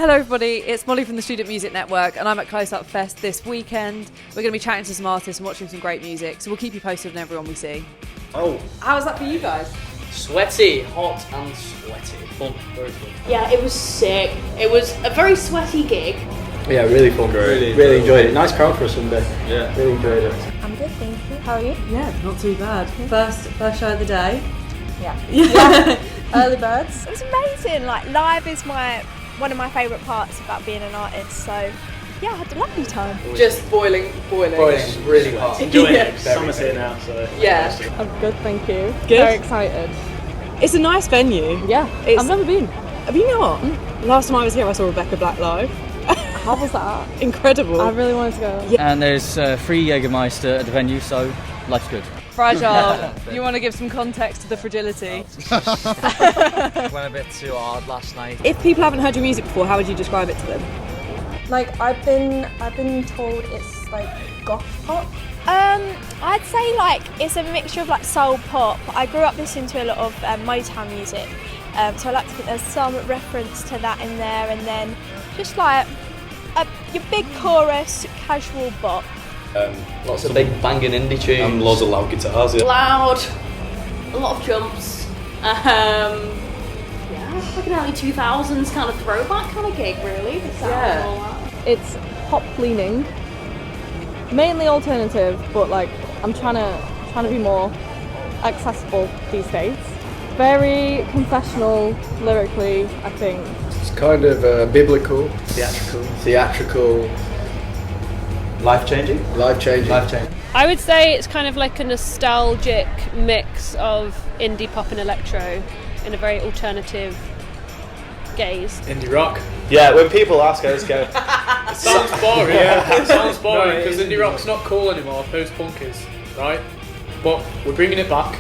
Hello everybody, it's Molly from the Student Music Network and I'm at Close Up Fest this weekend. We're going to be chatting to some artists and watching some great music, so we'll keep you posted on everyone we see. Oh. How was that for you guys? Sweaty, hot and sweaty. Fun, very fun. Yeah, it was sick. It was a very sweaty gig. Yeah, really fun. Really enjoyed it. Nice crowd for a Sunday. Yeah, really enjoyed it. I'm good, thank you. How are you? Yeah, not too bad. First show of the day. Yeah. Early birds. It was amazing. Like, live is one of my favourite parts about being an artist. So, yeah, I had a lovely time. Just boiling. Really hot. Enjoying it. Summer's here now, so. Yeah. I'm good, thank you. Good? Very excited. It's a nice venue. Yeah, I've never been. Have you not? Last time I was here I saw Rebecca Black live. How was that? Incredible. I really wanted to go. Yeah. And there's free Jägermeister at the venue, so life's good. Fragile. You want to give some context to the fragility? Went a bit too hard last night. If people haven't heard your music before, how would you describe it to them? Like, I've been told it's like goth pop. I'd say like it's a mixture of like soul pop. I grew up listening to a lot of Motown music, so I like to think there's some reference to that in there, and then just like your big chorus, casual bop. Lots of big banging indie tunes. And loads of loud guitars, yeah. Loud, a lot of jumps. Yeah, like an early 2000s kind of throwback kind of gig, really. The sound and all that. It's pop leaning, mainly alternative, but like I'm trying to be more accessible these days. Very confessional lyrically, I think. It's kind of biblical, theatrical, life-changing. I would say it's kind of like a nostalgic mix of indie pop and electro in a very alternative gaze. Indie rock. Yeah, when people ask, I just go. It sounds boring, It sounds boring because indie rock's not cool anymore. Post-punk is, right? But we're bringing it back.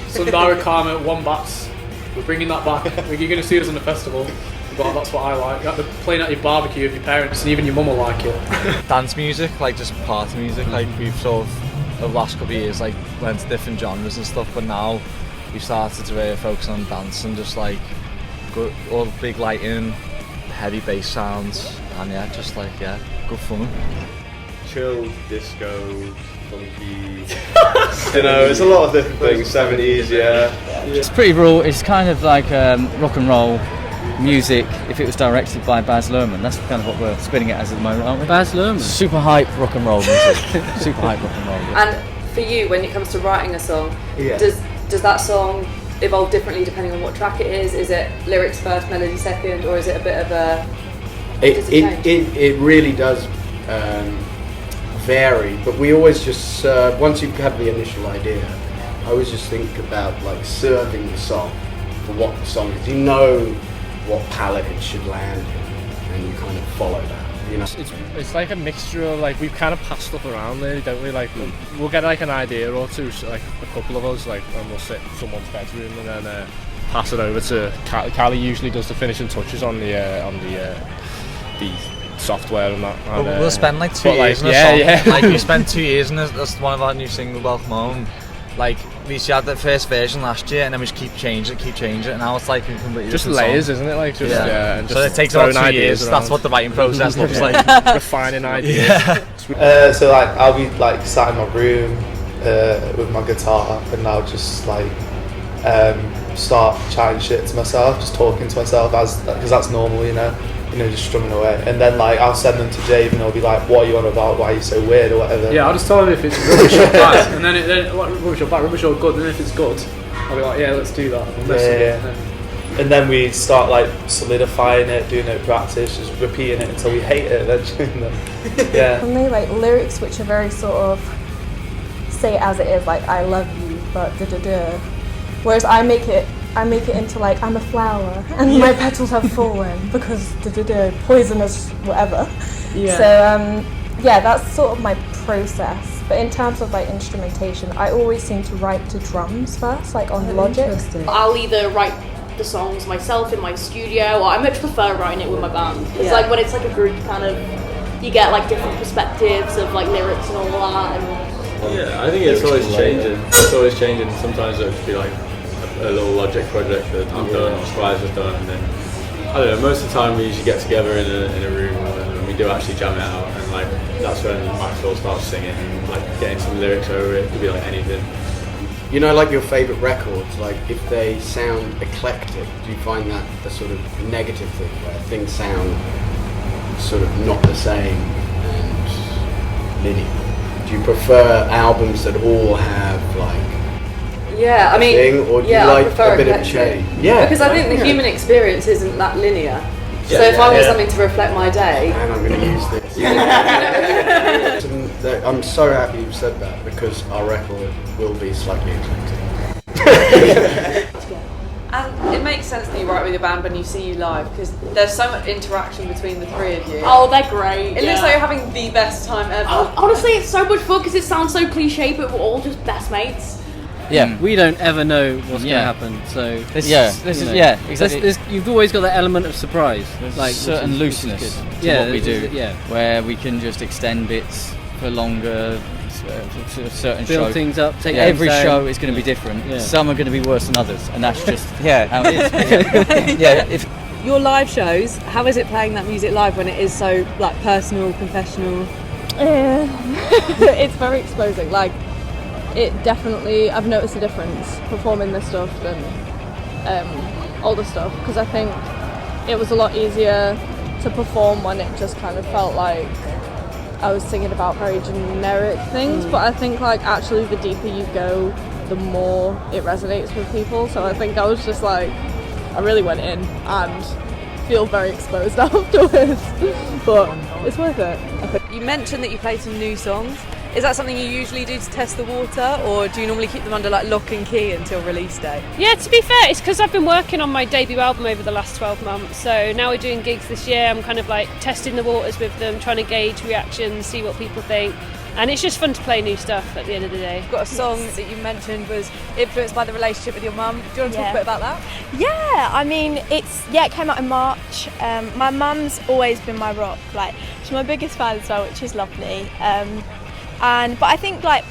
Sundara Karma, Wombats. We're bringing that back. You're going to see us in the festival. But that's what I like. You're playing at your barbecue with your parents, and even your mum will like it. Dance music, like just party music, like we've sort of, the last couple of years, like went to different genres and stuff, but now we've started to really focus on dance and just like good, all the big lighting, heavy bass sounds, and yeah, just like, yeah, good fun. Chill, disco, funky. It's a lot of different things. 70s, yeah. It's pretty raw. It's kind of like rock and roll music if it was directed by Baz Luhrmann. That's kind of what we're spinning it as at the moment, aren't we? Baz Luhrmann? Super hype rock and roll music. Super hype rock and roll music. And for you, when it comes to writing a song, Yeah. does that song evolve differently depending on what track it is? Is it lyrics first, melody second, or is it a bit of a... It really does vary, but we always just once you have the initial idea, I always just think about like serving the song for what the song is. You know what palette it should land in, and you kind of follow that. You know, It's like a mixture of like we've kind of passed stuff around really, don't we? Like we'll get like an idea or two, so, like a couple of us, like, and we'll sit in someone's bedroom and then pass it over to Callie. Usually does the finishing touches on the software and that. And, We'll spend like 2 years in a song. Like we spent 2 years in this. That's one of our new single, Welcome Home. Like we had the first version last year, and then we just keep changing it, and now it's like a completely just different layers, song. isn't it? Like just and just so it takes about 2 years. Around. That's what the writing process looks like. Refining ideas. So like I'll be like sat in my room with my guitar, and I'll just like start chatting shit to myself, just talking to myself because that's normal, just strumming away. And then like I'll send them to Jave, and he'll be like, "What are you on about? Why are you so weird?" or whatever. Yeah, I'll just tell him if it's rubbish or bad, and then what, rubbish or bad, rubbish or good. And then if it's good, I'll be like, "Yeah, let's do that." And then we start like solidifying it, doing it practice, just repeating it until we hate it eventually. Yeah. For me, like lyrics which are very sort of say it as it is, like I love you, but da da da. Whereas I make it into like I'm a flower and my petals have fallen because da da da poisonous whatever. Yeah. So that's sort of my process. But in terms of like instrumentation, I always seem to write to drums first, like on Logic. I'll either write the songs myself in my studio, or I much prefer writing it with my band. It's like when it's like a group kind of, you get like different perspectives of like lyrics and all that. And yeah, I think it's always changing. It's always changing. Sometimes it'll just be like a little Logic project that I've done or Squires has done, and then I don't know, most of the time we usually get together in a room and we do actually jam it out, and like that's when Maxwell starts singing and like getting some lyrics over it. It could be like anything. You know, like your favourite records, like if they sound eclectic, do you find that a sort of negative thing where things sound sort of not the same and linear? Do you prefer albums that all have like Yeah, I mean, thing, or do you I like prefer a bit of eclectic. change? Yeah, because I think the yeah. human experience isn't that linear. Yeah, So if I want yeah. something to reflect my day, And I'm going to use this. I'm so happy you said that because our record will be slightly eclectic. and it makes sense that you write with your band when you see you live because there's so much interaction between the three of you. Oh, they're great. It looks like you're having the best time ever. Honestly, it's so much fun because it sounds so cliche, but we're all just best mates. Yeah, we don't ever know what's Yeah. going to happen, so This is exactly. You've always got that element of surprise, There's like certain which is looseness good. to what we do, yeah. where we can just extend bits for longer, for certain Build shows. things up, take Every things down. show is going to be different. Yeah. Some are going to be worse than others, and that's just Yeah. how it is. Yeah, if Your live shows, how is it playing that music live when it is so like personal, confessional? It's very exposing. Like, it definitely, I've noticed a difference performing this stuff than older stuff, because I think it was a lot easier to perform when it just kind of felt like I was singing about very generic things, but I think like actually the deeper you go, the more it resonates with people. So I think I was just like, I really went in and feel very exposed afterwards, but it's worth it. I think. You mentioned that you play some new songs. Is that something you usually do to test the water, or do you normally keep them under like lock and key until release day? Yeah, to be fair, it's because I've been working on my debut album over the last 12 months. So now we're doing gigs this year. I'm kind of like testing the waters with them, trying to gauge reactions, see what people think. And it's just fun to play new stuff at the end of the day. You've got a song that you mentioned was influenced by the relationship with your mum. Do you want to talk a bit about that? Yeah, I mean, it came out in March. My mum's always been my rock. Like, she's my biggest fan as well, which is lovely. But I think like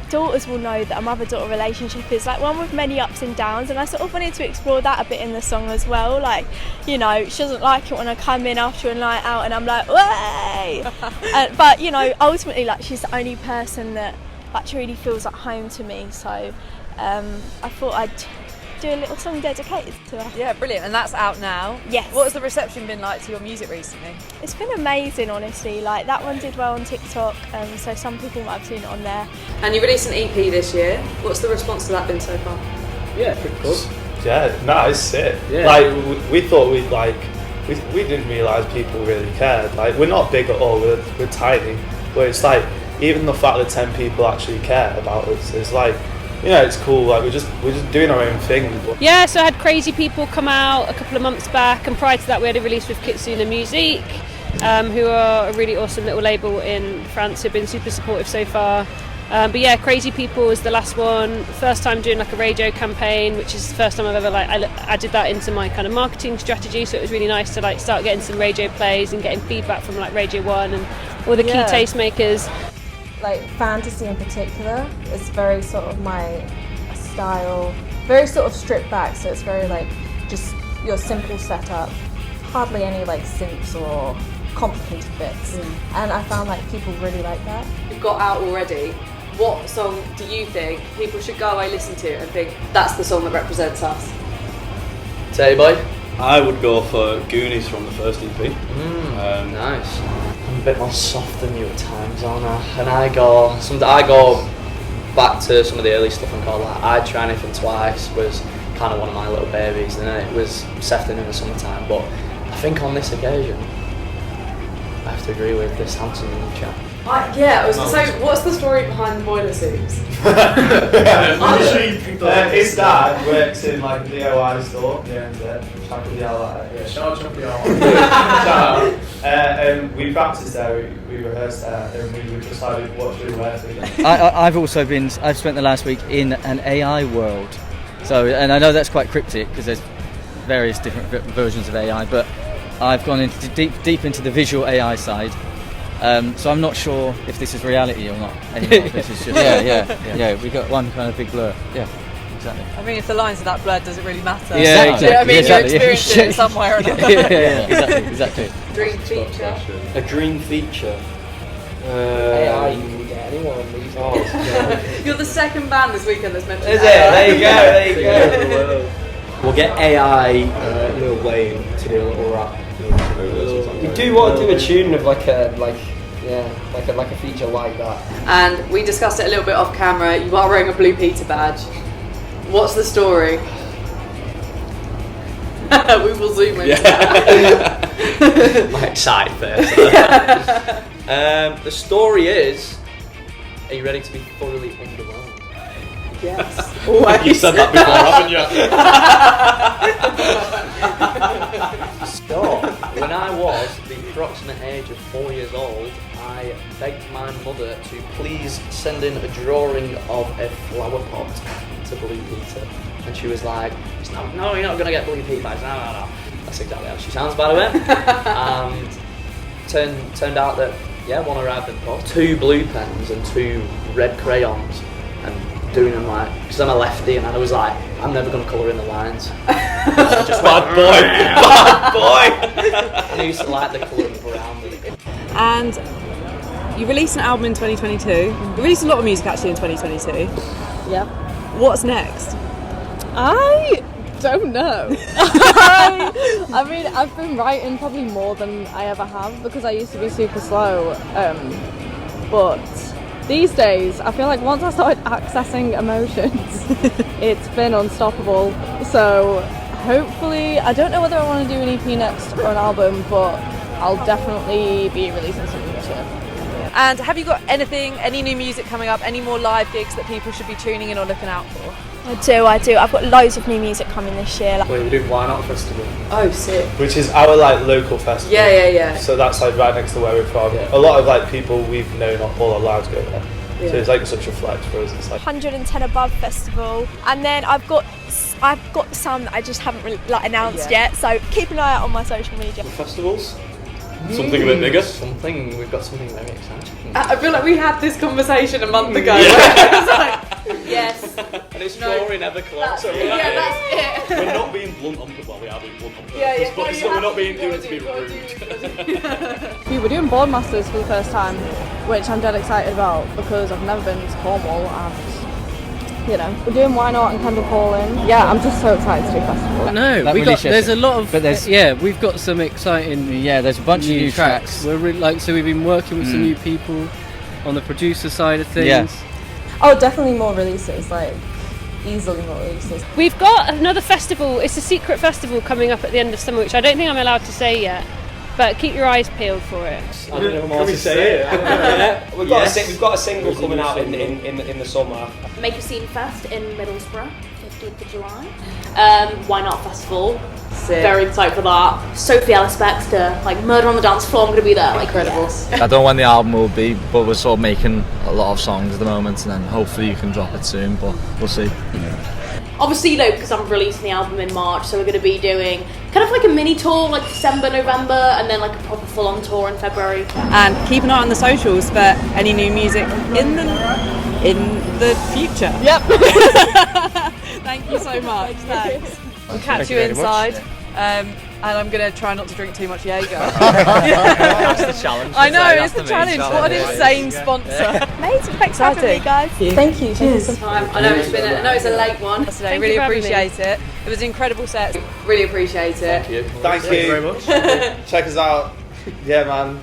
daughters will know that a mother-daughter relationship is like one with many ups and downs, and I sort of wanted to explore that a bit in the song as well. Like, you know, she doesn't like it when I come in after a night out and I'm like, way. But you know, ultimately, like, she's the only person that like truly feels at home to me. So I thought I'd do a little song dedicated to her. Yeah, brilliant. And that's out now. Yes. What has the reception been like to your music recently? It's been amazing, honestly. Like, that one did well on TikTok, so some people might have seen it on there. And you released an EP this year. What's the response to that been so far? Yeah, pretty cool. Yeah, no, it's sick. Yeah. Like, we thought we'd like, we didn't realise people really cared. Like, we're not big at all, we're tiny. But it's like, even the fact that 10 people actually care about us is like, you know, it's cool. Like, we're just doing our own thing. Yeah, so I had Crazy People come out a couple of months back, and prior to that we had a release with Kitsuna Musique, who are a really awesome little label in France who've been super supportive so far. But yeah, Crazy People was the last one. First time doing like a radio campaign, which is the first time I've ever like I added that into my kind of marketing strategy. So it was really nice to like start getting some radio plays and getting feedback from like Radio 1 and all the key tastemakers. Like, fantasy in particular is very sort of my style, very sort of stripped back, so it's very like just your simple setup, hardly any like synths or complicated bits, and I found like people really like that. You've got out already. What song do you think people should go away, listen to and think that's the song that represents us? Say, boy. I would go for Goonies from the first EP. Nice. I'm a bit more soft than you at times, aren't I? And I go back to some of the early stuff and call that I'd Try Anything Twice was kind of one of my little babies, and it was Sefton in the summertime. But I think on this occasion, I have to agree with this handsome young chap. Yeah, I was going to say, what's the story behind the boiler suits? His dad works in like a DIY store, Chapel DIY. Yeah, shout out Chapel DIY. And we practiced there, we rehearsed there, and we decided what should we wear together. I've spent the last week in an AI world, so, and I know that's quite cryptic because there's various different versions of AI, but I've gone into deep into the visual AI side. So I'm not sure if this is reality or not anymore. This is just yeah. We got one kind of big blur. Yeah. exactly. I mean, if the lines are that blurred, does it really matter? Yeah, Do you know what I mean? exactly. You're experiencing it somewhere or another. yeah, exactly. Dream feature. A dream feature. AI, you can get anyone on these days. You're the second band this weekend that's mentioned. Is it? There you go. We'll get AI Lil Wayne to do a little rap. We do want to do a tune of like a feature like that. And we discussed it a little bit off camera. You are wearing a Blue Peter badge. What's the story? We will zoom in. My excited face. The story is, are you ready to be thoroughly underwhelmed? Yes. Always. You said that before, haven't you? So, when I was the approximate age of 4 years old, I begged my mother to please send in a drawing of a flower pot to Blue Peter. And she was like, no, you're not going to get Blue Peter bags. No. That's exactly how she sounds, by the way. And turned out that, one arrived in the post. 2 blue pens and 2 red crayons. And doing them like, because I'm a lefty, and I was like, I'm never going to colour in the lines. Just bad boy. And I used to like the colour of brown. And you released an album in 2022. You released a lot of music actually in 2022. Yeah. What's next? I don't know. I mean, I've been writing probably more than I ever have because I used to be super slow. But these days, I feel like once I started accessing emotions, it's been unstoppable. So hopefully, I don't know whether I want to do an EP next or an album, but I'll definitely be releasing something this year. And have you got any new music coming up, any more live gigs that people should be tuning in or looking out for? I do. I've got loads of new music coming this year. We're doing Why Not Festival. Oh, sick. Which is our like local festival. Yeah. So that's like right next to where we're from. A lot of like people we've known all our lives go there. Yeah. So it's like such a flex for us. It's like 110 Above Festival, and then I've got some that I just haven't really announced yet. So keep an eye out on my social media. Festivals. Something a bit bigger. We've got something very exciting. I feel like we had this conversation a month ago. I was like, yes. And it's story never close. That's it. We're not being blunt on well, we are being blunt on purpose, Yeah, but no, we're not being doing it to be rude. We were doing Boardmasters for the first time, which I'm dead excited about because I've never been to Cornwall and, we're doing Why Not and Kendall Calling. Yeah, I'm just so excited to do festival. No, there's a lot of, we've got some exciting. There's a bunch of new tracks. We're really, so we've been working with some new people on the producer side of things. Yes. Oh, definitely more releases, like easily more releases. We've got another festival. It's a secret festival coming up at the end of summer, which I don't think I'm allowed to say yet. But keep your eyes peeled for it. I don't know what to say. We've got a single coming out in the summer. Make a Scene Fest in Middlesbrough, 15th of July. Why Not Festival. Sick. Very excited for that. Sophie Ellis Bextor, like Murder on the Dance Floor, I'm going to be there. Like, incredible. Yes. I don't know when the album will be, but we're sort of making a lot of songs at the moment, and then hopefully you can drop it soon, but we'll see. Obviously, because I'm releasing the album in March, so we're going to be doing kind of like a mini tour, like December, November, and then like a proper full-on tour in February. And keep an eye on the socials for any new music in the future. Yep. Thank you so much. Thanks. We'll catch you inside. And I'm going to try not to drink too much Jaeger. That's the challenge. I know, That's it's the main challenge. What an insane sponsor. Amazing. Thanks for having me, guys. Thank you. Cheers. I know it's a late one today. Thank Really you for having appreciate it. It was an incredible set. Really appreciate it. Thank you. Thank you very much. Check us out. Yeah, man.